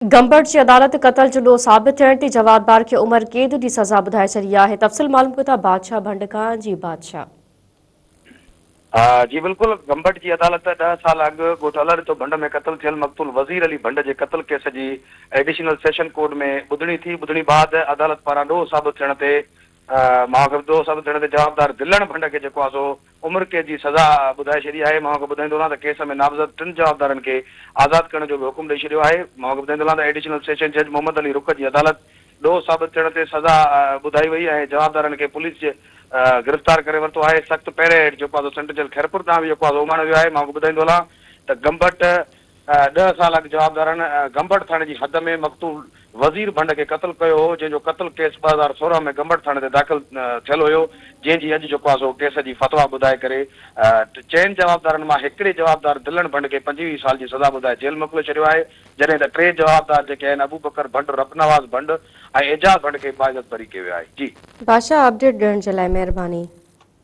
गंबट की अदालत कत्ल जो ॾोह साबित थियण ते जवाबदार खे उमिरि क़ैद जी सज़ा ॿुधाए छॾी आहे। तफ़सील मालूम कयो था बादशाह भंड खां। जी बादशाह। जी बिल्कुल, गंबट की अदालत 10 साल अॻु ॻोठु अलरितो भंड में क़त्ल थियल मक़तूल वज़ीर अली भंड जे क़त्ल केस जी एडिशनल सेशन कोर्ट में ॿुधणी थी। ॿुधणी बाद अदालत पारां ॾोह साबित थियण ते ॾोह साबित थियण ते जवाबदार दिलण भंड खे जेको आहे सो उमिरि क़ैद जी सज़ा ॿुधाए छॾी आहे। मां ॿुधाईंदो रहां त केस में नामज़द 3 जवाबदारनि खे आज़ाद करण जो बि हुकुम ॾेई छॾियो आहे। मां ॿुधाईंदो रहां त एडिशनल सेशन जज मोहम्मद अली रुख जी अदालत ॾोह साबित थियण ते सज़ा ॿुधाई वई ऐं जवाबदारनि खे पुलिस जे गिरफ़्तार करे वरितो आहे। सख़्तु पहिरें हेठि जेको आहे सेंट्रल जेल खैरपुर तां बि जेको आहे उमाणियो वियो आहे। मां ॿुधाईंदो हलां त गंबट 10 साल अॻु जवाबदारनि गंबट थाणे जी हद में मक़तूल वज़ीर भंड खे क़त्ल कयो हो, जंहिंजो क़त्ल केस 2016 में गंबट थाणे ते दाख़िल थियल हुयो, जंहिंजी अॼु जेको आहे सो केस जी फतवा ॿुधाए करे 4 जवाबदारनि मां हिकिड़े जवाबदार दिलण भंड खे 25 साल जी सज़ा ॿुधाए जेल मोकिले छॾियो आहे, जॾहिं त 3 जवाबदार जेके आहिनि अबू बकर भंड, रफ़नवाज़ भंड ऐं एजाज़ भंड खे बाइज़त बरी कयो वियो आहे। जी बादशाह, अपडेट ॾियण जे लाइ महिरबानी।